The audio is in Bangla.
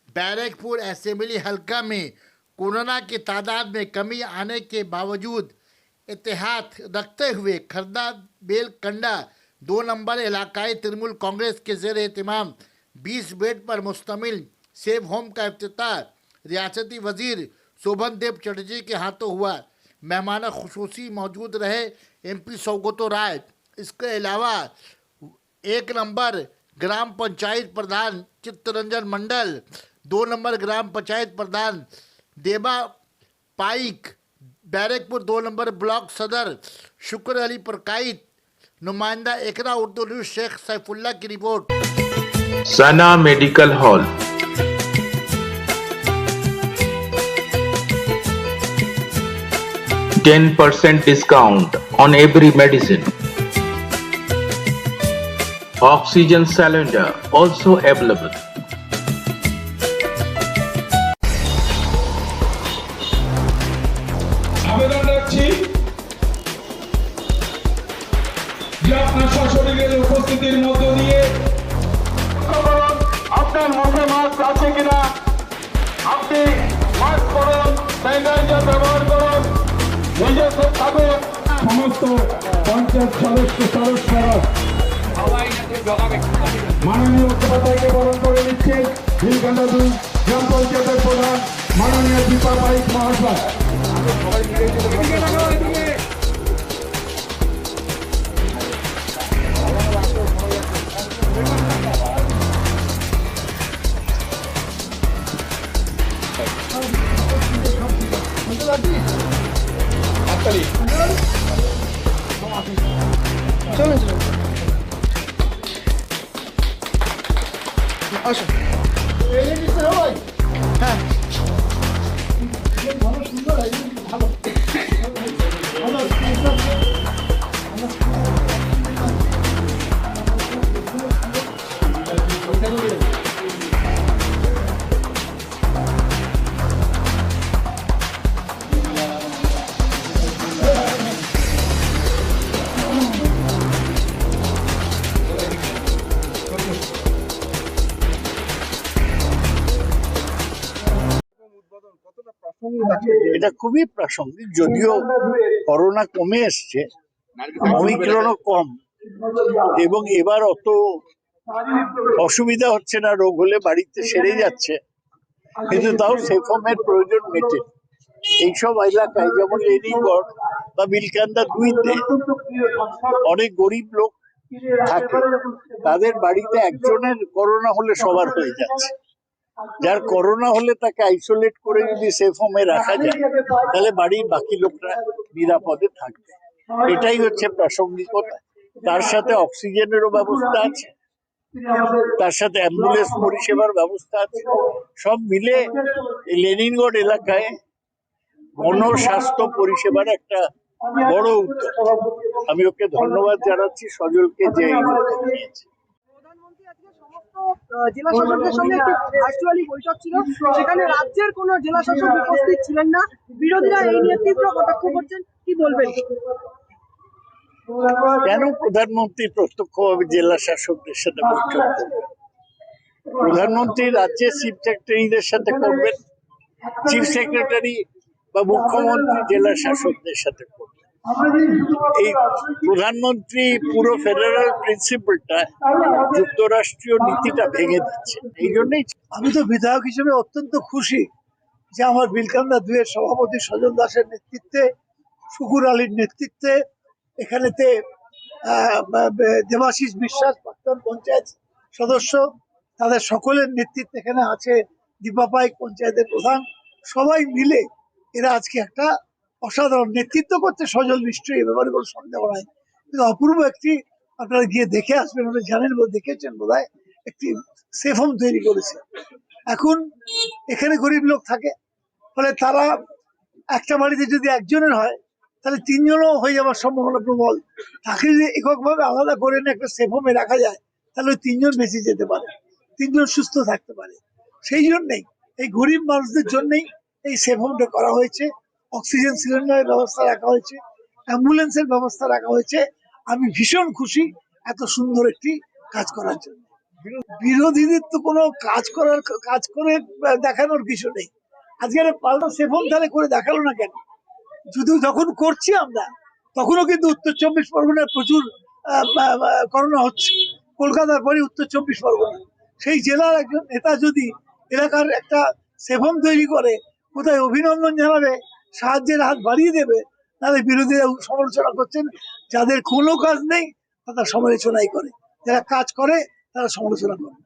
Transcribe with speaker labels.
Speaker 1: बैरकपुर असेंबली हल्का में कोरोना की तादाद में कमी आने के बावजूद इतिहाद रखते हुए खर्दा बेल कंडा 2 नंबर इलाकाई तृणमूल कांग्रेस के ज़ेर एहतमाम 20 बेड पर मुश्तमिल सेफ होम का इफ्तिताह रियासती वजीर शोभन देव चटर्जी के हाथों हुआ। मेहमान खुसूसी मौजूद रहे MP सौगतो राय। इसके अलावा 1 नंबर ग्राम पंचायत प्रधान चित्तरंजन मंडल, 2 नंबर ग्राम पंचायत प्रधान देबा पाइक, बैरकपुर 2 नंबर ब्लॉक सदर शुक्र अली परकाइत, नुमाइंदा एकरा उर्दू न्यूज़ शेख सैफुल्ला की report.
Speaker 2: Sana medical hall 10% discount on every medicine. Oxygen cylinder also available.
Speaker 3: আবেদন রাখছি যে আপনার সশরীরের উপস্থিতির মধ্য দিয়ে আপনার মুখে মাস্ক আছে কিনা আপনি মাস্ক পরুন, স্যানিটাইজার ব্যবহার করুন, নিজস্ব থাকুন। সমস্ত পঞ্চায়েত সদস্যরা মাননীয় উপাধ্যায়কে বরণ করে নিচ্ছেন নীলকান্ডা 2 গ্রাম পঞ্চায়েতের প্রধান মাননীয় দীপা পাইক মহাশয়।
Speaker 4: এটা খুবই প্রাসঙ্গিক, যদিও করোনা কমে এসছে, অমিক্রণও কম এবং এবার অত অসুবিধা হচ্ছে না, রোগ হলে বাড়িতে সেরে যাচ্ছে, কিন্তু তাও সেফ হোমের প্রয়োজন মেটে। এইসব এলাকায় যেমন লেনিনগড় বা বিলকান্দা 2-তে অনেক গরিব লোক থাকে, তাদের বাড়িতে একজনের করোনা হলে সবার হয়ে যাচ্ছে। যার করোনা হলে তাকে আইসোলেট করে যদি সেফ হোমে রাখা যায় তাহলে বাড়ির বাকি লোকরা নিরাপদে থাকবে। এটাই হচ্ছে প্রাসঙ্গিকতা। তার সাথে অক্সিজেনেরও ব্যবস্থা আছে, তার সাথে অ্যাম্বুলেন্স পরিষেবার ব্যবস্থা আছে। সব মিলে লেনিনগড় এলাকায় গণস্বাস্থ্য পরিষেবার একটা বড় উদ্যোগ। আমি ওকে ধন্যবাদ জানাচ্ছি, সজলকে, যে এই উদ্যোগ নিয়েছে।
Speaker 5: জেলা শাসকদের সঙ্গে একটি ভার্চুয়ালি বৈঠক ছিল, সেখানে রাজ্যের কোনো জেলা শাসক উপস্থিত ছিলেন না। বিরোধীরা এই নিয়ে তীব্র কটাক্ষ করছেন, কি বলবেন?
Speaker 4: কেন প্রধানমন্ত্রী প্রত্যক্ষভাবে জেলা শাসকদের সাথে বৈঠক করবেন? প্রধানমন্ত্রী রাজ্যের চিফ সেক্রেটারিদের সাথে করবেন, চিফ সেক্রেটারি বা মুখ্যমন্ত্রী জেলা শাসকদের সাথে করবেন। এই প্রধানমন্ত্রী পুরো ফেডারেল প্রিন্সিপালটা, যুক্তরাষ্ট্রীয় নীতিটা ভেঙে দিচ্ছে। এই জন্যই আমি তো বিধায়ক হিসেবে অত্যন্ত খুশি যে আমার বিলকান্দা 2 এর সভাপতি সজল দাসের নেতৃত্বে, শুকুর আলীর নেতৃত্বে, এখানেতে দেবাশিস বিশ্বাস প্রাক্তন পঞ্চায়েত সদস্য, তাদের সকলের নেতৃত্বে এখানে আছে দীপা পাইক পঞ্চায়েতের প্রধান, সবাই মিলে এরা আজকে একটা অসাধারণ নেতৃত্ব করতে। সজল নিশ্চয়ই এ ব্যাপারে কোনো সন্দেহ নাই, কিন্তু অপূর্ব একটি, আপনারা গিয়ে দেখে আসবেন, ওরা জানেন, দেখেছেন বোধহয়, একটি সেফ হোম তৈরি করেছে। এখন এখানে গরিব লোক থাকে, ফলে তারা একটা বাড়িতে যদি একজনের হয় তাহলে 3 জনও হয়ে যাওয়ার সম্ভাবনা প্রবল। তাকে যদি এককভাবে আলাদা করে নিয়ে একটা সেফ হোমে রাখা যায় তাহলে 3 জন বেঁচে যেতে পারে, 3 জন সুস্থ থাকতে পারে। সেই জন্যই এই গরিব মানুষদের জন্যই এই সেফ হোমটা করা হয়েছে। অক্সিজেন সিলিন্ডারের ব্যবস্থা রাখা হয়েছে, অ্যাম্বুলেন্সের ব্যবস্থা রাখা হয়েছে। আমি ভীষণ খুশি এত সুন্দর একটি কাজ করার জন্য।
Speaker 6: বিরোধীদের তো কোনো কাজ করে দেখানোর কিছু নেই। আজকে পাল্টা সেফম তাহলে করে দেখালো না কেন? যখন করছি আমরা তখনও কিন্তু উত্তর 24 পরগনায় প্রচুর করোনা হচ্ছে। কলকাতার পরে উত্তর 24 পরগনা, সেই জেলার একজন নেতা যদি এলাকার একটা সেফম তৈরি করে, কোথায় অভিনন্দন জানাবে, সাহায্যের হাত বাড়িয়ে দেবে, তাহলে বিরোধীরা সমালোচনা করছেন। যাদের কোনো কাজ নেই তারা সমালোচনাই করে, যারা কাজ করে তারা সমালোচনা করে।